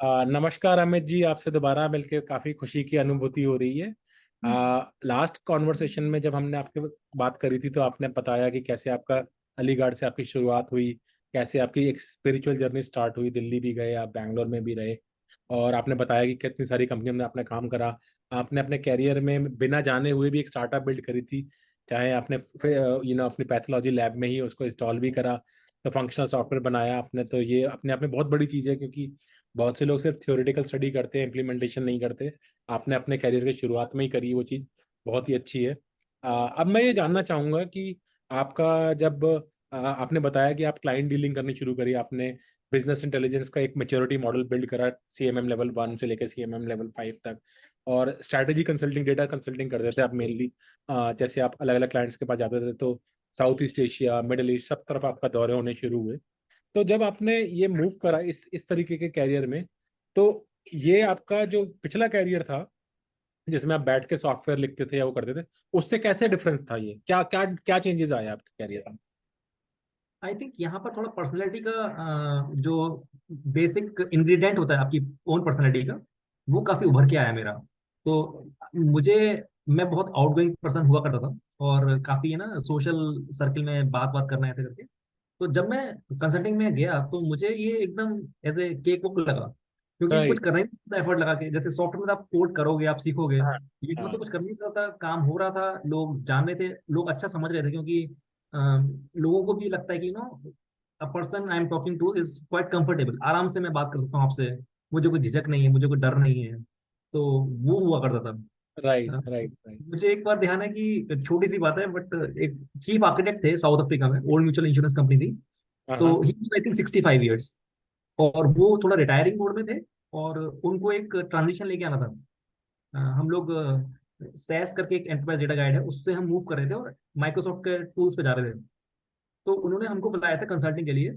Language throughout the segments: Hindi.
नमस्कार अमित जी, आपसे दोबारा मिलकर काफ़ी खुशी की अनुभूति हो रही है। लास्ट कॉन्वर्सेशन में जब हमने आपके बात करी थी तो आपने बताया कि कैसे आपका अलीगढ़ से आपकी शुरुआत हुई, कैसे आपकी एक स्पिरिचुअल जर्नी स्टार्ट हुई, दिल्ली भी गए, आप बैंगलोर में भी रहे और आपने बताया कि कितनी सारी कंपनियों में आपने काम करा। आपने अपने कैरियर में बिना जाने हुए भी एक स्टार्टअप बिल्ड करी थी, चाहे आपने अपनी पैथोलॉजी लैब में ही उसको इंस्टॉल भी करा, तो फंक्शनल सॉफ्टवेयर बनाया आपने। तो ये अपने आप में बहुत बड़ी चीज़ है, क्योंकि बहुत से लोग सिर्फ थ्योरेटिकल स्टडी करते हैं, इम्प्लीमेंटेशन नहीं करते। आपने अपने करियर की शुरुआत में ही करी, वो चीज़ बहुत ही अच्छी है। अब मैं ये जानना चाहूँगा कि आपका जब आपने बताया कि आप क्लाइंट डीलिंग करनी शुरू करी, आपने बिजनेस इंटेलिजेंस का एक मैच्योरिटी मॉडल बिल्ड करा, सीएमएम लेवल 1 से लेकर सीएमएम लेवल 5 तक, और स्ट्रैटेजी कंसल्टिंग, डेटा कंसल्टिंग करते थे आप मेनली। जैसे आप अलग अलग क्लाइंट्स के पास जाते थे तो south east Asia, middle east, सब तरफ आपका दौरे होने शुरू हुए। तो जब आपने ये मूव करा इस तरीके के कैरियर में, तो ये आपका जो पिछला कैरियर था जिसमें आप बैठ के सॉफ्टवेयर लिखते थे या वो करते थे, उससे कैसे डिफरेंस था? ये क्या क्या क्या चेंजेस आए आपके कैरियर में? आई थिंक यहाँ पर थोड़ा पर्सनैलिटी का जो बेसिक इंग्रेडिएंट होता है आपकी ओन पर्सनैलिटी का, वो काफी उभर के आया मेरा। तो मुझे मैं बहुत आउटगोइंग पर्सन हुआ करता था और काफी है ना सोशल सर्कल में बात बात करना ऐसे करके। तो जब मैं कंसल्टिंग में गया तो मुझे ये एकदम एज ए केक वुक लगा, क्योंकि कुछ राइट। करना ही नहीं था एफर्ट लगा के। जैसे सॉफ्टवेयर में आप कोड करोगे, आप सीखोगे, हाँ। ये तो हाँ। कुछ करना नहीं था, काम हो रहा था, लोग जान रहे थे, लोग अच्छा समझ रहे थे। क्योंकि लोगों को भी लगता है कि a person I am talking two is quite comfortable, आराम से मैं बात कर सकता हूँ आपसे, मुझे कोई झिझक नहीं है, मुझे कोई डर नहीं है। तो वो हुआ करता था। राइट। अ, राइट। राइट। मुझे एक बार ध्यान है कि छोटी सी बात है, बट एक चीफ आर्किटेक्ट थे साउथ अफ्रीका में, ओल्ड म्यूचुअल इंश्योरेंस कंपनी थी। हाँ। तो हाँ। ही आई थिंक 65 ईयर्स, और वो थोड़ा रिटायरिंग मोड में थे। और उनको एक ट्रांजिशन लेके आना था। हम लोग सैस करके एक एंटरप्राइज डेटा गाइड है, उससे हम मूव कर रहे थे और माइक्रोसॉफ्ट के टूल्स पे जा रहे थे। तो उन्होंने हमको बुलाया था कंसल्टिंग के लिए।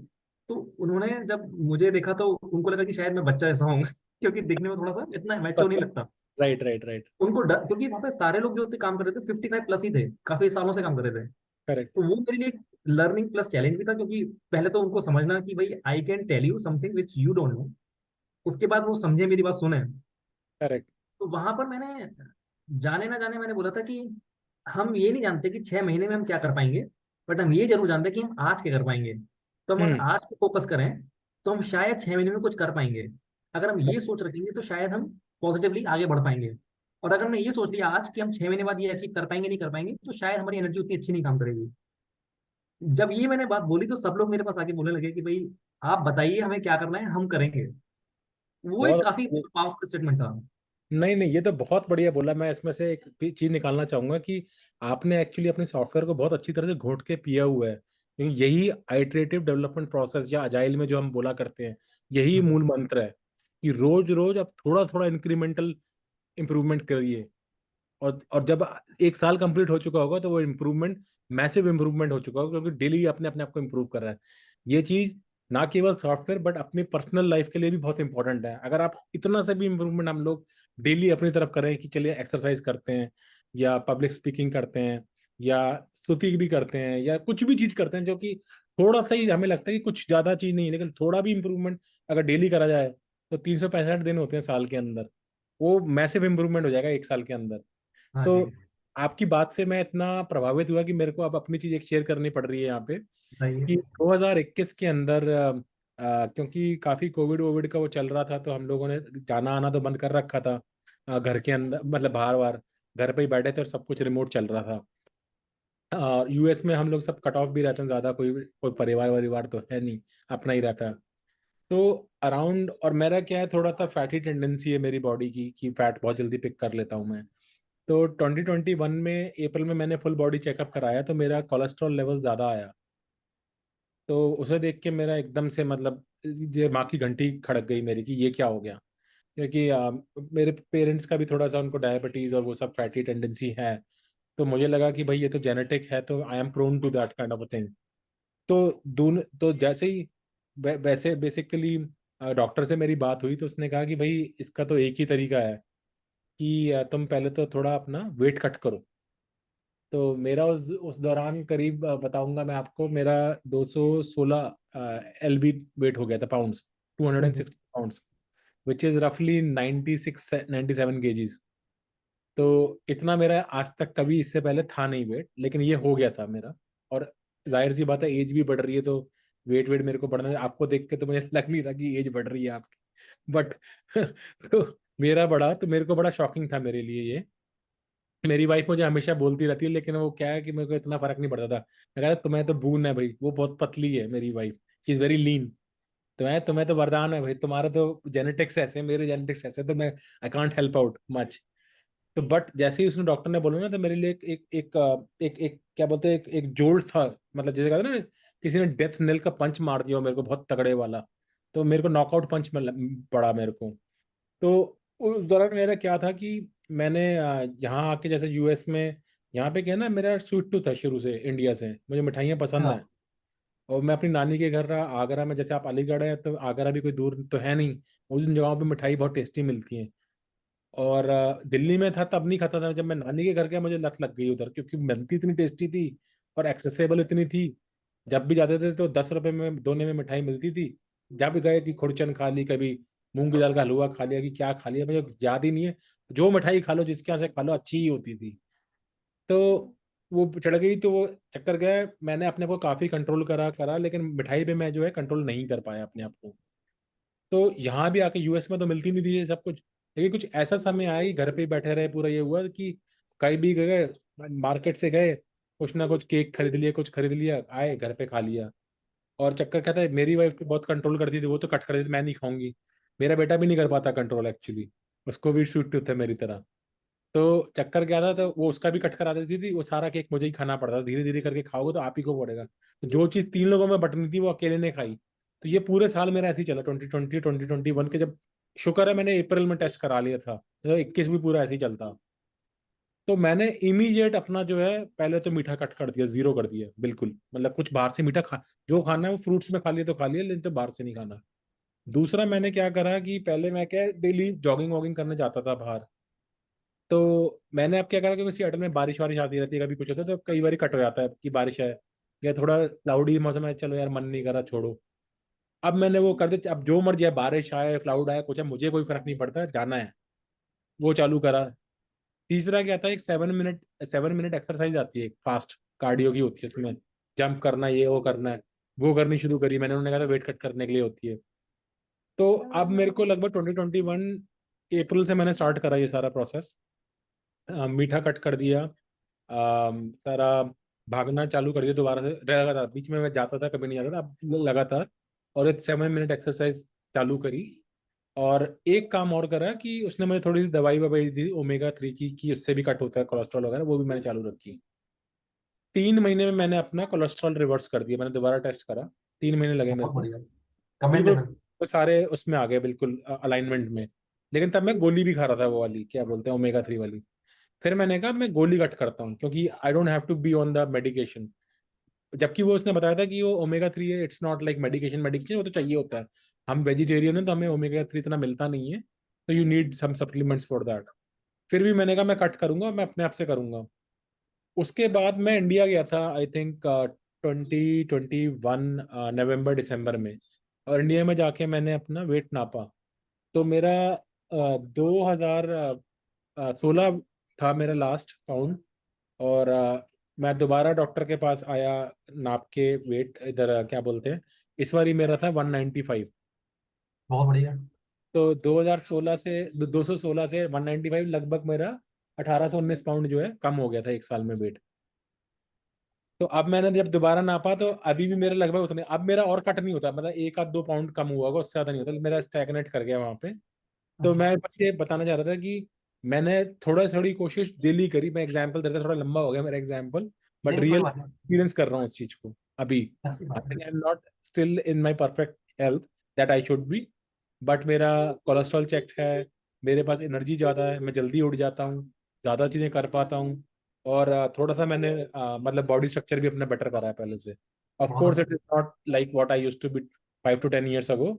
तो उन्होंने जब मुझे देखा तो उनको लगा कि शायद मैं बच्चा ऐसा हूँ क्योंकि दिखने में थोड़ा सा इतना मैच्योर नहीं लगता। राइट। राइट। राइट। उनको डर, क्योंकि वहाँ पे सारे लोग जो थे काम कर रहे थे 55 प्लस ही थे, काफी सालों से काम कर रहे थे। करेक्ट। तो वो मेरे लिए लर्निंग प्लस चैलेंज भी था, क्योंकि पहले तो उनको समझना कि भाई I can tell you something which you don't know, उसके बाद वो समझे, मेरी बात सुने। करेक्ट। तो वहां पर मैंने जाने ना जाने मैंने बोला था कि हम ये नहीं जानते कि 6 महीने में हम क्या कर पाएंगे, बट हम ये जरूर जानते हैं कि हम आज क्या कर पाएंगे। तो हम अगर हम्म। आज पे फोकस करें तो हम शायद 6 महीने में कुछ कर पाएंगे। अगर हम ये सोच रखेंगे तो शायद हम पॉजिटिवली आगे बढ़ पाएंगे। और अगर मैं ये सोच लिया आज कि हम 6 महीने बाद ये अचीव कर पाएंगे नहीं कर पाएंगे, तो शायद हमारी एनर्जी उतनी अच्छी नहीं काम करेगी। जब ये मैंने बात बोली तो सब लोग मेरे पास आके बोलने लगे कि भाई आप बताइए हमें क्या करना है, हम करेंगे। वो एक बहुत। काफी पावरफुल स्टेटमेंट था। नहीं नहीं, ये तो बहुत बढ़िया बोला। मैं इसमें से एक चीज निकालना चाहूंगा कि आपने एक्चुअली अपने सॉफ्टवेयर को बहुत अच्छी तरह से घोट के पिया हुआ है, क्योंकि यही आइटरेटिव डेवलपमेंट प्रोसेस या अजाइल में जो हम बोला करते हैं, यही हम्म। मूल मंत्र है कि रोज रोज आप थोड़ा थोड़ा इंक्रीमेंटल इंप्रूवमेंट करिए। और जब 1 साल कंप्लीट हो चुका होगा तो वो इम्प्रूवमेंट मैसिव इम्प्रूवमेंट हो चुका होगा, क्योंकि डेली अपने अपने आप को इम्प्रूव कर रहा है। ये चीज ना केवल सॉफ्टवेयर बट अपनी पर्सनल लाइफ के लिए भी बहुत इंपॉर्टेंट है। अगर आप इतना सा भी इम्प्रूवमेंट हम लोग डेली अपनी तरफ करें कि चलिए एक्सरसाइज करते हैं, या पब्लिक स्पीकिंग करते हैं, या स्तुति भी करते हैं, या कुछ भी चीज करते हैं जो कि थोड़ा सा ही हमें लगता है कि कुछ ज्यादा चीज नहीं है, लेकिन थोड़ा भी इम्प्रूवमेंट अगर डेली करा जाए तो 365 दिन होते हैं साल के अंदर, वो मैसिव इम्प्रूवमेंट हो जाएगा 1 साल के अंदर। हाँ जी। तो आपकी बात से मैं इतना प्रभावित हुआ कि मेरे को अब अपनी चीज एक शेयर करनी पड़ रही है यहाँ पे, बताइए। कि 2021 के अंदर क्योंकि काफी कोविड वोविड का वो चल रहा था, तो हम लोगों ने जाना आना तो बंद कर रखा था। घर के अंदर मतलब बाहर बाहर घर पे ही बैठे थे और सब कुछ रिमोट चल रहा था। यूएस में हम लोग सब कट ऑफ भी रहते हैं, ज्यादा कोई कोई परिवार वरिवार तो है नहीं, अपना ही रहता है। तो अराउंड, और मेरा क्या है, थोड़ा सा फैटी टेंडेंसी है मेरी बॉडी की कि फैट बहुत जल्दी पिक कर लेता हूँ मैं। तो 2021 में अप्रैल में मैंने फुल बॉडी चेकअप कराया तो मेरा कोलेस्ट्रॉल लेवल ज़्यादा आया। तो उसे देख के मेरा एकदम से मतलब ये माँ की घंटी खड़क गई मेरी कि ये क्या हो गया। क्योंकि मेरे पेरेंट्स का भी थोड़ा सा उनको डायबिटीज़ और वो सब फैटी टेंडेंसी है। तो मुझे लगा कि भाई ये तो जेनेटिक है, तो I am prone to that kind of a thing. तो दून तो जैसे ही वैसे बेसिकली डॉक्टर से मेरी बात हुई तो उसने कहा कि भाई इसका तो एक ही तरीका है कि तुम पहले तो थोड़ा अपना वेट कट करो। तो मेरा उस दौरान करीब बताऊंगा मैं आपको, मेरा 216 एलबी वेट हो गया था, pounds, two hundred and hmm. Sixty pounds which is रफली 96 97 kgs। तो इतना मेरा आज तक कभी इससे पहले था नहीं वेट, लेकिन ये हो गया था मेरा। और जाहिर सी बात है एज भी बढ़ रही है, तो वेट वेट मेरे को बढ़ना है। आपको देख के तो मुझे लग नहीं रहा कि एज बढ़ रही है आपकी, बट तो मेरा बढ़ा, तो मेरे को बड़ा शॉकिंग था मेरे लिए ये। मेरी वाइफ मुझे हमेशा बोलती रहती है, लेकिन वो क्या है कि मेरे को इतना फर्क नहीं पड़ता था। मैं कहता तुम्हें तो बून है भाई, वो बहुत पतली है मेरी wife, she is very lean. तुम्हें तो वरदान है भाई, तुम्हारे तो जेनेटिक्स ऐसे, मेरे जेनेटिक्स ऐसे, तो मैं I can't help out much. तो बट जैसे ही उसने डॉक्टर ने बोला ना, तो मेरे लिए एक क्या बोलते हैं, एक जोल्ट था। मतलब जैसे कहते हैं ना, किसी ने डेथ नेल का पंच मार दिया हो मेरे को, बहुत तगड़े वाला। तो मेरे को नॉकआउट पंच में पड़ा मेरे को। तो उस दौरान मेरा क्या था कि मैंने यहाँ आके, जैसे यूएस में, यहाँ पे क्या है ना, मेरा स्वीट टूथ है शुरू से, इंडिया से मुझे मिठाइयाँ पसंद हैं। हाँ और मैं अपनी नानी के घर रहा आगरा में, जैसे आप अलीगढ़ है तो आगरा भी कोई दूर तो है नहीं। उन जगहों पे मिठाई बहुत टेस्टी मिलती है। और दिल्ली में था तब नहीं खाता था, जब मैं नानी के घर गया मुझे लत लग गई उधर, क्योंकि बनती इतनी टेस्टी थी और एक्सेसिबल इतनी थी। जब भी जाते थे तो 10 रुपए में दोने में मिठाई मिलती थी। जब भी गए कि खुरचन खा ली, कभी मूंग की दाल का हलवा खा लिया, कि क्या खा लिया मुझे याद ही नहीं है। जो मिठाई खा लो, जिसके यहाँ से खा लो, अच्छी ही होती थी। तो वो चढ़ गई, तो वो चक्कर गया। मैंने अपने को काफी कंट्रोल करा करा, लेकिन मिठाई पे मैं जो है कंट्रोल नहीं कर पाया अपने आप को। तो यहाँ भी आके यूएस में तो मिलती नहीं थी ये सब कुछ। लेकिन कुछ ऐसा समय आया कि घर पे ही बैठे रहे, पूरा ये हुआ कि कहीं भी गए, मार्केट से गए, कुछ ना कुछ केक खरीद लिया, कुछ खरीद लिया, आए घर पे खा लिया। और चक्कर क्या था, मेरी वाइफ तो बहुत कंट्रोल करती थी, वो तो कट कर देती थी, मैं नहीं खाऊंगी। मेरा बेटा भी नहीं कर पाता कंट्रोल एक्चुअली, उसको भी स्वीट टूथ है मेरी तरह। तो चक्कर क्या था, तो वो उसका भी कट करा देती थी, वो सारा केक मुझे ही खाना पड़ता था। धीरे धीरे करके खाओगे तो आप ही को पड़ेगा। तो जो चीज 3 लोगों में बंटनी थी वो अकेले ने खाई। तो ये पूरे साल मेरा ऐसे ही चला, 2020 2021 के जब, शुक्र है मैंने अप्रैल में टेस्ट करा लिया था, तो 21 भी पूरा ऐसे ही चलता। तो मैंने इमीडिएट अपना जो है, पहले तो मीठा कट कर दिया, जीरो कर दिया बिल्कुल। मतलब कुछ बाहर से मीठा खा, जो खाना है वो फ्रूट्स में खा लिया तो खा लिया, लेकिन तो बाहर से नहीं खाना। दूसरा मैंने क्या करा कि पहले मैं क्या डेली जॉगिंग वॉगिंग करने जाता था बाहर। तो मैंने अब क्या करा, क्योंकि सियाटल में बारिश वारिश आती रहती है, कभी कुछ होता है, तो कई बार कट हो जाता है कि बारिश है या थोड़ा क्लाउडी मौसम है, चलो यार मन नहीं करा, छोड़ो। अब मैंने वो कर दिया, अब जो मर्जी है, बारिश आए क्लाउड आए कुछ है, मुझे कोई फर्क नहीं पड़ता, जाना है, वो चालू करा। तीसरा क्या था, एक 7 मिनट एक्सरसाइज आती है, फास्ट कार्डियो की होती है, उसमें जंप करना, ये वो करना है, वो करनी शुरू करी मैंने। उन्होंने कहा था वेट कट करने के लिए होती है। तो अब मेरे को लगभग 2021 अप्रैल से मैंने स्टार्ट करा ये सारा प्रोसेस। मीठा कट कर दिया, सारा भागना चालू कर दिया दोबारा से लगातार। बीच में मैं जाता था, कभी नहीं जाता था, अब लगातार। और एक 7 मिनट एक्सरसाइज चालू करी। और एक काम और करा कि उसने मुझे थोड़ी सी दवाई ववाई दी ओमेगा 3 की, कि उससे भी कट होता है कोलेस्ट्रॉल वगैरह, वो भी मैंने चालू रखी। 3 महीने में मैंने अपना कोलेस्ट्रॉल रिवर्स कर दिया, मैंने दोबारा टेस्ट करा। 3 महीने लगे मेरे बहुत को, बढ़िया, बिल्कुल कमेंडेबल। वो सारे उसमें आ गए, बिल्कुल अलाइनमेंट में। लेकिन तब मैं गोली भी खा रहा था, वो वाली क्या बोलते हैं, ओमेगा 3 वाली। फिर मैंने कहा मैं गोली कट करता हूँ, क्योंकि I don't have to be on the medication. जबकि वो उसने बताया था कि वो ओमेगा 3 है, it's not like medication, medication वो तो चाहिए होता है। हम वेजिटेरियन है तो हमें ओमेगा 3 इतना मिलता नहीं है, तो you need some supplements for that. फिर भी मैंने कहा मैं कट करूंगा, मैं अपने आप से करूंगा। उसके बाद मैं इंडिया गया था, आई थिंक 2021 नवंबर दिसंबर में। और इंडिया में जाके मैंने अपना वेट नापा। तो मेरा 2016 था मेरा लास्ट काउंट। और मैं दोबारा डॉक्टर के पास आया, नाप के वेट इधर क्या बोलते हैं, इस बारी मेरा था 195। बहुत बढ़िया। तो 2016 से 216 से 195 लगभग मेरा 1819 पाउंड जो है कम हो गया था एक साल में वेट। तो अब मैंने जब दोबारा नापा तो अभी भी मेरे लगभग उतने, अब मेरा और कट नहीं होता, मतलब 1 आध 2 पाउंड कम हुआ होगा, उससे ज्यादा नहीं होता, मेरा स्टैग्नेट कर गया वहां पे। तो अच्छा, मैं बस ये बताना चाह रहा था कि मैंने थोड़ा थोड़ी कोशिश डेली करी। मैं एग्जांपल देता, थोड़ा लंबा हो गया मेरा एग्जांपल, बट नहीं नहीं, कोई रियल बात नहीं, एक्सपीरियंस कर रहा हूँ इस चीज को अभी। अच्छी बात है। I am not still in my perfect health that I should be, but मेरा कोलेस्ट्रॉल चेक है, मेरे पास एनर्जी ज़्यादा है, मैं जल्दी उठ जाता हूँ, ज़्यादा चीज़ें कर पाता हूँ। और थोड़ा सा मैंने मतलब बॉडी स्ट्रक्चर भी अपना बेटर करा है पहले से। ऑफ बहुत कोर्स अच्छा। It is not like what I used to be 5 to 10 years ago,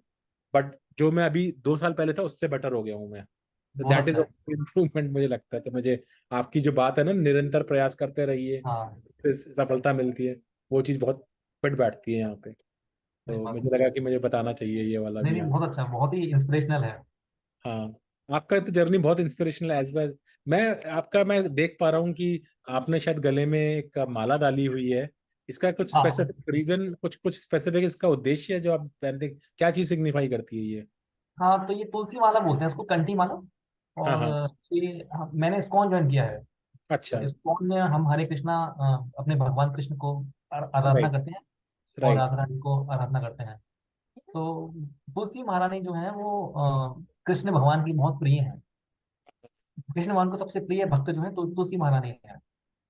but जो मैं अभी 2 साल पहले था उससे बेटर हो गया हूँ मैं। तो बहुत दैट इज अच्छा है। इम्प्रूवमेंट मुझे लगता है। तो मुझे आपकी जो बात है ना, निरंतर प्रयास करते रहिए, हाँ, फिर सफलता मिलती है, वो चीज़ बहुत फिट बैठती है यहाँ पे। सही तो बात मुझे है। लगा कि मुझे बताना चाहिए ये वाला नहीं भी नहीं, यहाँ। बहुत अच्छा, बहुत ही इंस्पिरेशनल है। हाँ, आपका तो जर्नी बहुत इंस्पिरेशनल है एज वेल। मैं देख पा रहा हूँ कि आपने शायद गले में एक माला डाली हुई है। इसका कुछ हाँ स्पेसिफिक रीजन, कुछ कुछ स्पेसिफिक इसका उद्देश्य है जो आप पहनते, क्या चीज सिग्निफाई करती है ये? हाँ, तो ये तुलसी माला बोलते हैं इसको, कंठी माला। हाँ और हाँ। ये मैंने इस्कॉन ज्वाइन किया है। तो अच्छा। इस्कॉन में हम हरे कृष्णा, अपने भगवान कृष्ण को आराधना राइट। करते हैं, और राइट। राधा रानी को आराधना करते हैं। तो तुलसी महारानी जो है वो कृष्ण भगवान की बहुत प्रिय है। कृष्ण भगवान को सबसे प्रिय भक्त जो है तो तुलसी महारानी है।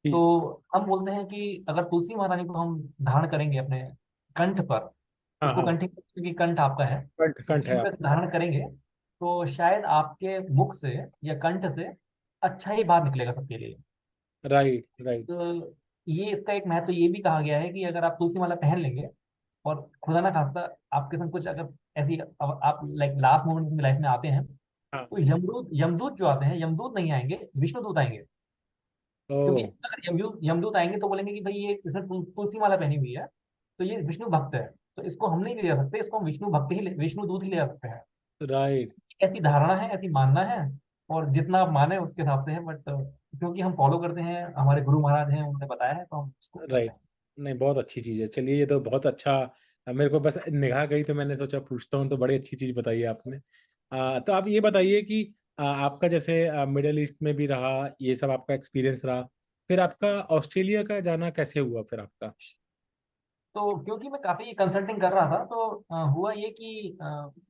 तो ठीक। हम बोलते हैं कि अगर तुलसी महारानी को हम धारण करेंगे अपने कंठ पर, हाँ उसको हाँ। कंठी, क्योंकि कंठ आपका है, कंठ, तो कंठ है कंठ पे आपका। धारण करेंगे तो शायद आपके मुख से या कंठ से अच्छा ही बाहर निकलेगा सबके लिए। Right right. तो ये इसका एक महत्व ये भी कहा गया है कि अगर आप तुलसी माला पहन लेंगे, और खुदा ना खास्ता आपके संग कुछ अगर ऐसी आप लाइक लास्ट मोमेंट में लाइफ में आते हैं, हाँ। तो यमदूत यमदूत जो आते हैं, यमदूत नहीं आएंगे, विष्णुदूत आएंगे। ओ। क्योंकि अगर यमदूत यमदूत आएंगे तो बोलेंगे कि भाई ये इसने तुलसी माला पहनी हुई है, तो ये विष्णु भक्त है, तो इसको हम नहीं ले जा सकते, इसको हम विष्णु भक्त ही विष्णु दूत ही ले जा सकते हैं। राइट ऐसी धारणा है, ऐसी मानना है। और जितना आप माने उसके हिसाब से है, बट क्योंकि हम फॉलो करते हैं, हमारे गुरु महाराज हैं, उन्होंने बताया है, तो हम उसको करते राइट। हैं। नहीं, बहुत अच्छी चीज है। चलिए, ये तो बहुत अच्छा। मेरे को बस निगाह गई तो मैंने सोचा पूछता हूँ, तो बड़ी अच्छी चीज बताई है आपने। तो आप ये बताइए कि आपका जैसे मिडिल ईस्ट में भी रहा, ये सब आपका एक्सपीरियंस रहा, फिर आपका ऑस्ट्रेलिया का जाना कैसे हुआ फिर आपका? तो क्योंकि मैं काफी कंसल्टिंग कर रहा था, तो हुआ ये कि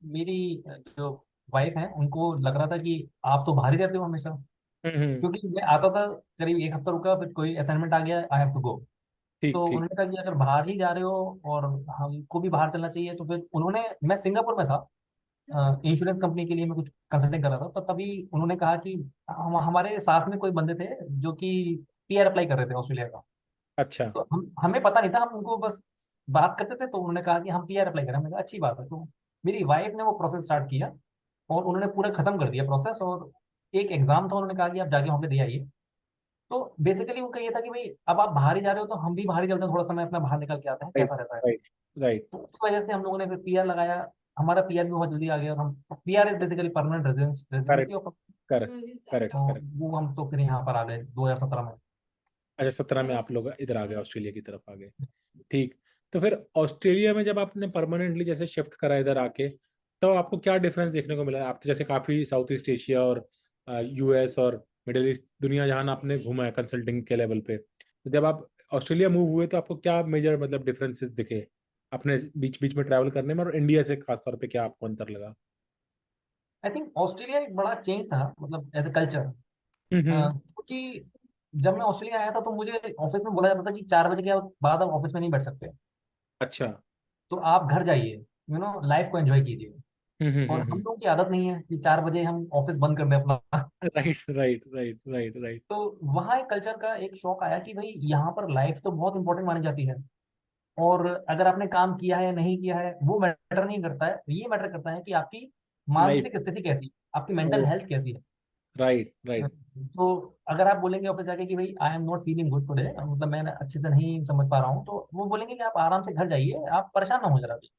मेरी जो वाइफ है उनको लग रहा था कि आप तो बाहर ही रहते हो हमेशा। हम्म। क्योंकि मैं आता था, करीब एक हफ्ता रुका, फिर कोई असाइनमेंट आ गया, आई हैव टू गो। ठीक तो ठीक। उन्होंने कहा कि अगर बाहर ही जा रहे हो और हमको भी बाहर चलना चाहिए, तो फिर उन्होंने, मैं सिंगापुर में था, इंश्योरेंस कंपनी के लिए मैं कुछ कंसल्टिंग कर रहा था, तो तभी उन्होंने कहा कि हमारे साथ में कोई बंदे थे जो कि पीआर अप्लाई कर रहे थे ऑस्ट्रेलिया का। अच्छा। तो हमें पता नहीं था, हम उनको बस बात करते थे, तो उन्होंने कहा कि हम पीआर अप्लाई करें। मैंने कहा अच्छी बात है। तो मेरी वाइफ ने वो प्रोसेस स्टार्ट किया, और उन्होंने पूरा खत्म कर दिया प्रोसेस। और एक एग्जाम था, उन्होंने कहा कि आप जाके वहाँ पे दे आइए। तो बेसिकली उनका ये था कि भाई अब आप बाहर ही जा रहे हो, तो हम भी बाहर ही चलते हैं, थोड़ा समय अपना बाहर निकल के आते हैं, राइट कैसा रहता है। Right right. तो उस वजह से हम लोगों ने फिर पीआर लगाया। हमारा पीआर भी बहुत जल्दी आ गया, और हम, PR is basically permanent residency correct of. Correct correct तो करेक्ट। वो हम तो फिर यहाँ पर आ गए 2017 में। अच्छा, 17 में आप लोग इधर आ गए, ऑस्ट्रेलिया की तरफ आ गए। ठीक। तो फिर ऑस्ट्रेलिया में जब आपने परमानेंटली जैसे शिफ्ट करा इधर आके, तो आपको क्या डिफरेंस देखने को मिला? आप तो जैसे काफी साउथ ईस्ट एशिया और यूएस और मिडिल ईस्ट दुनिया जहान आपने घूमा है कंसल्टिंग के लेवल पे, तो जब आप ऑस्ट्रेलिया मूव हुए तो आपको क्या मेजर मतलब डिफरेंसेस दिखे अपने बीच बीच में ट्रैवल करने में, और इंडिया से खासतौर पे क्या आपको अंतर लगा? आई थिंक ऑस्ट्रेलिया एक बड़ा चेंज था, मतलब एज ए कल्चर। हम्म। क्योंकि जब मैं ऑस्ट्रेलिया आया था, तो मुझे ऑफिस में बोला जाता था कि 4 बजे के बाद आप ऑफिस में नहीं बैठ सकते। अच्छा। तो आप घर जाइए, लाइफ को एंजॉय कीजिए। और हम हम्म। लोगों की आदत नहीं है कि 4 बजे हम ऑफिस बंद कर दें अपना। Right right right right right. तो वहाँ एक कल्चर का एक शौक आया कि भाई यहाँ पर लाइफ तो बहुत इंपॉर्टेंट मानी जाती है। और अगर आपने काम किया है या नहीं किया है वो मैटर नहीं करता है, ये मैटर करता है कि आपकी लाइफ। मानसिक स्थिति कैसी है, आपकी मेंटल हेल्थ कैसी है। Right right. तो अगर आप बोलेंगे ऑफिस जाके कि भाई I am not feeling good today, मतलब मैं अच्छे से नहीं समझ पा रहा हूँ, तो वो बोलेंगे कि आप आराम से घर जाइए, आप परेशान ना हो जरा भी।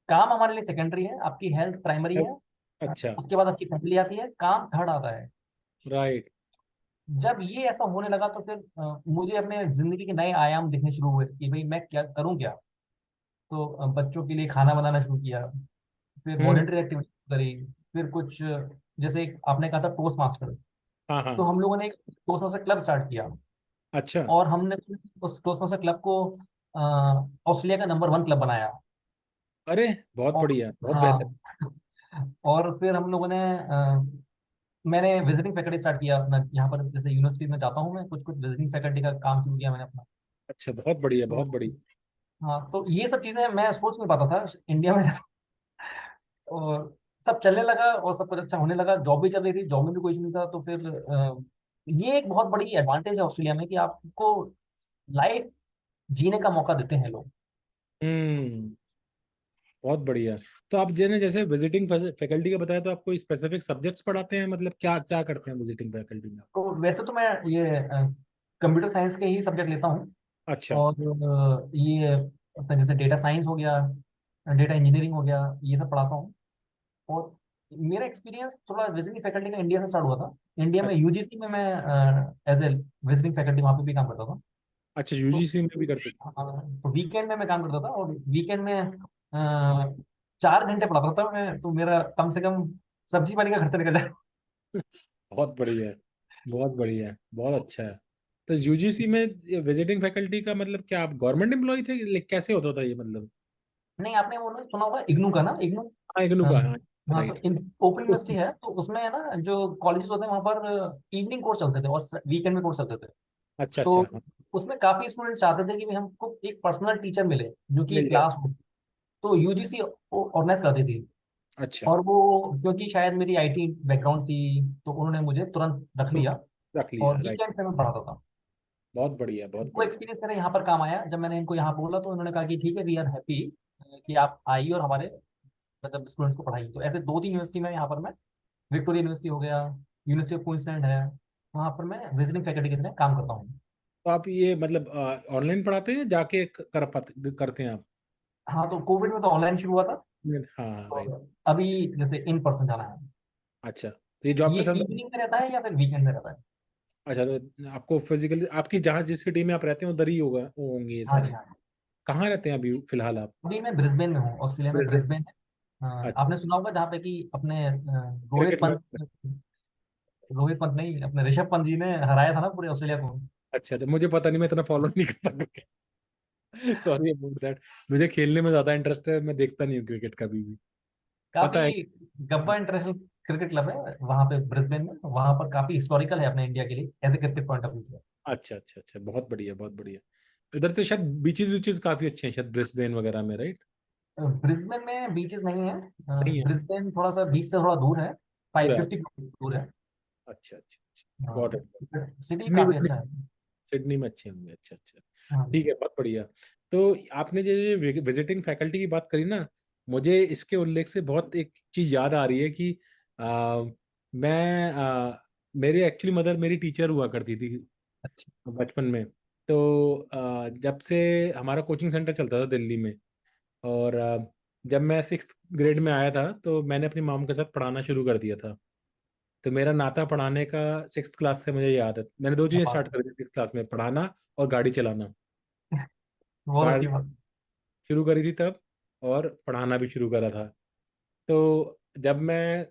काम हमारे लिए सेकेंडरी है, आपकी हेल्थ प्राइमरी है। अच्छा। उसके बाद आपकी फैमिली आती है, काम थर्ड आता है। राइट। जब ये ऐसा होने लगा, तो फिर मुझे अपने जिंदगी के नए आयाम दिखने शुरू हुए कि भाई मैं क्या करूं क्या। तो बच्चों के लिए खाना बनाना शुरू किया, फिर हम्म। वॉलेंटरी एक्टिविटी करी। फिर कुछ जैसे आपने कहा था टोस्ट मास्टर, हाँ तो हाँ। हम लोगों ने एक टोस्ट मास्टर क्लब स्टार्ट किया। अच्छा। और हमने उस टोस्ट मास्टर क्लब को ऑस्ट्रेलिया का नंबर 1 क्लब बनाया। अरे, बहुत और बढ़िया, बहुत बेहतर। हाँ, और फिर हम लोगों ने मैंने विजिटिंग फैकल्टी स्टार्ट किया अपना यहाँ पर, जैसे यूनिवर्सिटी में जाता हूँ मैं, कुछ कुछ विजिटिंग फैकल्टी का काम शुरू किया मैंने अपना। अच्छा, बहुत बढ़िया, तो बहुत बढ़िया। हाँ, तो ये सब चीजें मैं सोच नहीं पाता था इंडिया में। और सब चलने लगा, और सब कुछ अच्छा होने लगा, जॉब भी चल रही थी, जॉब में भी कोई इशू नहीं था। तो फिर ये एक बहुत बड़ी एडवांटेज है ऑस्ट्रेलिया में कि आपको लाइफ जीने का मौका देते हैं लोग। हम्म। बहुत बढ़िया। तो आप जैसे जैसे विजिटिंग फैकल्टी का बताया, तो आप कोई स्पेसिफिक सब्जेक्ट्स पढ़ाते हैं, मतलब क्या क्या करते हैं विजिटिंग फैकल्टी में? तो वैसे तो मैं ये कंप्यूटर साइंस के ही सब्जेक्ट लेता हूँ। अच्छा। और ये अपना जैसे डेटा साइंस हो गया, डेटा इंजीनियरिंग हो गया, ये सब पढ़ाता हूँ। और मेरा एक्सपीरियंस थोड़ा विजिटिंग फैकल्टी का इंडिया से स्टार्ट हुआ था। इंडिया में अच्छा। यूजीसी में मैं एज ए विजिटिंग फैकल्टी वहाँ पे भी काम करता था। अच्छा, तो यूजीसी में भी करते थे। तो वीकेंड में मैं काम करता था, और वीकेंड में 4 घंटे पढ़ाता था मैं, तो मेरा कम से कम सब्जी पानी का खर्चा निकल जाए। बहुत बढ़िया है, बहुत बढ़िया है, बहुत अच्छा है। तो यूजीसी में विजिटिंग फैकल्टी का मतलब क्या आप गवर्नमेंट एम्प्लॉय थे, कैसे होता था ये मतलब? नहीं, आपने वो ना सुना होगा इग्नू का ना, इग्नू। हाँ, इग्नू हाँ। का, हाँ। हाँ, तो राइट। ओपन यूनिवर्सिटी है, तो उसमें है ना जो कॉलेजेस होते हैं वहाँ पर इवनिंग कोर्स चलते थे और वीकेंड में कोर्स चलते थे। अच्छा तो अच्छा, हाँ। उसमें काफी स्टूडेंट चाहते थे कि भाई हमको एक पर्सनल टीचर मिले जो कि मिल जाए। क्लास हो। तो यूजीसी ऑर्गेनाइज करती थी। अच्छा। और वो, क्योंकि शायद मेरी आईटी बैकग्राउंड थी, तो उन्होंने मुझे तुरंत रख तो लिया। रख और लिया, राइट। वीकेंड पे मैं पढ़ाता था। बहुत बढ़िया, बहुत वो बढ़िया। एक्सपीरियंस मेरा यहाँ पर काम आया। जब मैंने इनको यहाँ बोला तो उन्होंने कहा कि ठीक है, वी आर हैप्पी कि आप आइए और हमारे मतलब स्टूडेंट्स को पढ़ाइए। तो ऐसे 2-3 यूनिवर्सिटी में यहाँ पर मैं, विक्टोरिया यूनिवर्सिटी हो गया, यूनिवर्सिटी ऑफ क्वींसलैंड है, वहाँ पर मैं विजिटिंग फैकल्टी की तरह काम करता हूँ। तो आप ये मतलब ऑनलाइन पढ़ाते हैं, जाके कर पाते करते हैं आप? हाँ, तो कोविड में तो ऑनलाइन शुरू हुआ था। हाँ, राइट। तो अभी जैसे इन पर्सन जाना है। अच्छा, तो ये जॉब ये के साथ इवनिंग में रहता है या फिर वीकेंड में रहता है? अच्छा, तो आपको फिजिकली आपकी जहाँ जिस सिटी में आप रहते हैं उधर ही होगा, वो होंगे ये हाँ जी, सारे। हाँ। कहाँ रहते हैं अभी फिलहाल आप? अभी मैं ब्रिस्बेन में हूँ, ऑस्ट्रेलिया में ब्रिस्बेन। ब्रिस्बेन है। हाँ, अच्छा। आपने सुना होगा जहाँ पे कि अपने रोहित क्रिकेट में। पंत, रोहित पंत नहीं, अपने ऋषभ पंत जी ने हराया था ना पूरे ऑस्ट्रेलिया को। अच्छा अच्छा, मुझे पता नहीं, मैं इतना फॉलो नहीं करता क्रिकेट। Sorry about that. मुझे खेलने में ज्यादा इंटरेस्ट है, मैं देखता नहीं हूँ क्रिकेट कभी भी। पता है। काफी गब्बा इंटरनेशनल क्रिकेट क्लब है वहाँ पे ब्रिस्बेन में। वहाँ पर काफी हिस्टोरिकल है अपने इंडिया के लिए as a cricket point of view से। अच्छा अच्छा अच्छा, बहुत बढ़िया, बहुत बढ़िया। इधर तो शायद बीचेस बीचेस काफी अच्छे हैं शायद ब्रिस्बेन वगैरह में, राइट? ब्रिस्बेन में बीचेस नहीं है। नहीं है। ब्रिस्बेन थोड़ा सा बीच से थोड़ा दूर है, फाइव पूरा। फिफ्टी दूर है। अच्छा अच्छा अच्छा। गॉट हाँ, इट। सिटी सिडनी काफी में। अच्छा है। सिडनी में अच्छे होंगे, अच्छा अच्छा। हाँ। ठीक है, बहुत बढ़िया। तो आपने जो विजिटिंग फैकल्टी की बात करी ना, मुझे इसके उल्लेख से बहुत एक चीज याद आ रही है कि मैं मेरे एक्चुअली मदर मेरी टीचर हुआ करती थी अच्छा। बचपन में। तो जब से हमारा कोचिंग सेंटर चलता था दिल्ली में, और जब मैं 6th ग्रेड में आया था तो मैंने अपनी मॉम के साथ पढ़ाना शुरू कर दिया था। तो मेरा नाता पढ़ाने का 6th क्लास से मुझे याद है। मैंने दो क्या चीज़ें बात स्टार्ट कर दी 6th क्लास में, पढ़ाना और गाड़ी चलाना। है, बहुत गाड़ी अच्छी बात। शुरू करी थी तब, और पढ़ाना भी शुरू करा था। तो जब मैं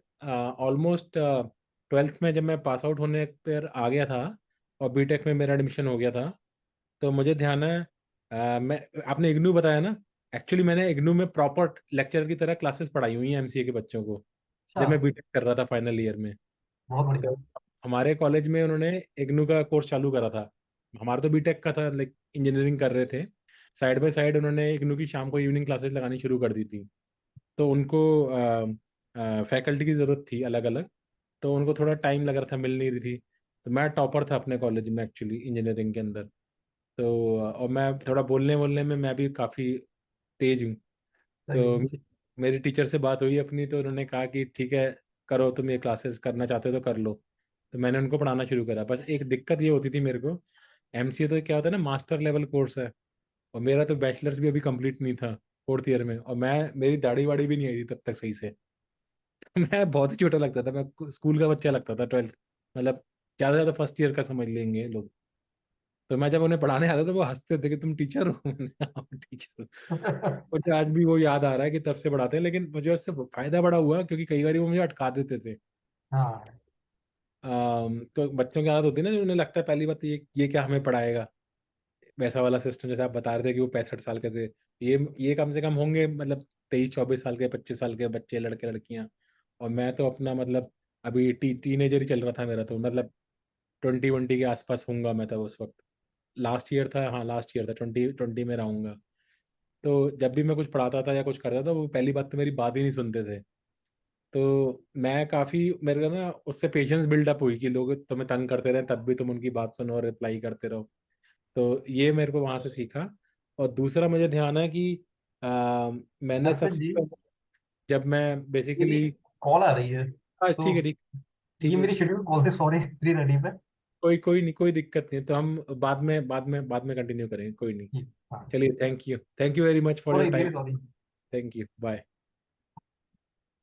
ऑलमोस्ट 12th में जब मैं पास आउट होने पर आ गया था और बीटेक में मेरा एडमिशन हो गया था, तो मुझे ध्यान है मैं आपने इग्नू बताया ना, एक्चुअली मैंने इग्नू में प्रॉपर लेक्चर की तरह क्लासेस पढ़ाई हुई हैं एमसीए के बच्चों को, अच्छा, जब मैं बीटेक कर रहा था फाइनल ईयर में। बहुत बढ़िया। तो हमारे कॉलेज में उन्होंने इग्नू का कोर्स चालू करा था। हमारा तो बीटेक का था, लाइक इंजीनियरिंग कर रहे थे, साइड बाय साइड उन्होंने इग्नू की शाम को इवनिंग क्लासेस लगानी शुरू कर दी थी। तो उनको फैकल्टी की ज़रूरत थी अलग अलग, तो उनको थोड़ा टाइम लग रहा था, मिल नहीं रही थी। तो मैं टॉपर था अपने कॉलेज में एक्चुअली इंजीनियरिंग के अंदर। तो और मैं थोड़ा बोलने बोलने में मैं भी काफ़ी तेज हूँ। सही तो है। मेरी टीचर से बात हुई अपनी, तो उन्होंने कहा कि ठीक है, करो, तुम ये क्लासेस करना चाहते हो तो कर लो। तो मैंने उनको पढ़ाना शुरू करा। बस एक दिक्कत ये होती थी मेरे को, एमसीए तो क्या होता है ना, मास्टर लेवल कोर्स है, और मेरा तो बैचलर्स भी अभी कंप्लीट नहीं था 4th ईयर में, और मैं मेरी दाढ़ी वाड़ी भी नहीं आई थी तब तक सही से। मैं बहुत ही छोटा लगता था, मैं स्कूल का बच्चा लगता था, 12th मतलब ज़्यादा से ज़्यादा फर्स्ट ईयर का समझ लेंगे लोग। तो मैं जब उन्हें पढ़ाने आता था वो हंसते थे कि तुम टीचर हो। मैंने कहा, हाँ, टीचर। मुझे आज भी वो याद आ रहा है कि तब से पढ़ाते हैं, लेकिन मुझे उससे फायदा बड़ा हुआ क्योंकि कई बार वो मुझे अटका देते थे। हाँ, तो बच्चों की आदत होती है ना, उन्हें लगता है पहली बात तो ये क्या हमें पढ़ाएगा, वैसा वाला सिस्टम जैसे आप बता रहे थे कि वो 65 साल के थे। ये कम से कम होंगे मतलब 23-24 साल के, 25 साल के बच्चे, लड़के लड़कियां। और मैं तो अपना मतलब अभी टीनेजर ही चल रहा था मेरा, तो मतलब 20-20 के आसपास होऊंगा मैं तब उस वक्त। लास्ट ईयर था, हाँ लास्ट ईयर था, 2020 में रहूंगा। तो जब भी मैं कुछ पढ़ाता था या कुछ करता था, वो पहली बात तो मेरी बात ही नहीं सुनते थे। तो मैं काफ़ी मेरे को ना उससे पेशेंस बिल्डअप हुई कि लोग तुम्हें तंग करते रहे तब भी तुम उनकी बात सुनो और रिप्लाई करते रहो। तो ये मेरे को वहाँ से सीखा। और दूसरा मुझे ध्यान है कि मैंने अर्पित सबसे जी, पहले जब मैं मेरी बेसिकली। कॉल आ रही है। हाँ, तो ठीक है, ठीक। ठीक ये है। मेरी शेड्यूल कॉल थी, सॉरी, 3:30 पे। कोई कोई नहीं, कोई दिक्कत नहीं, तो हम बाद में कंटिन्यू करेंगे, कोई नहीं। जी, हाँ। चलिए, thank you very much for your sorry, time. Really sorry. Thank you, bye.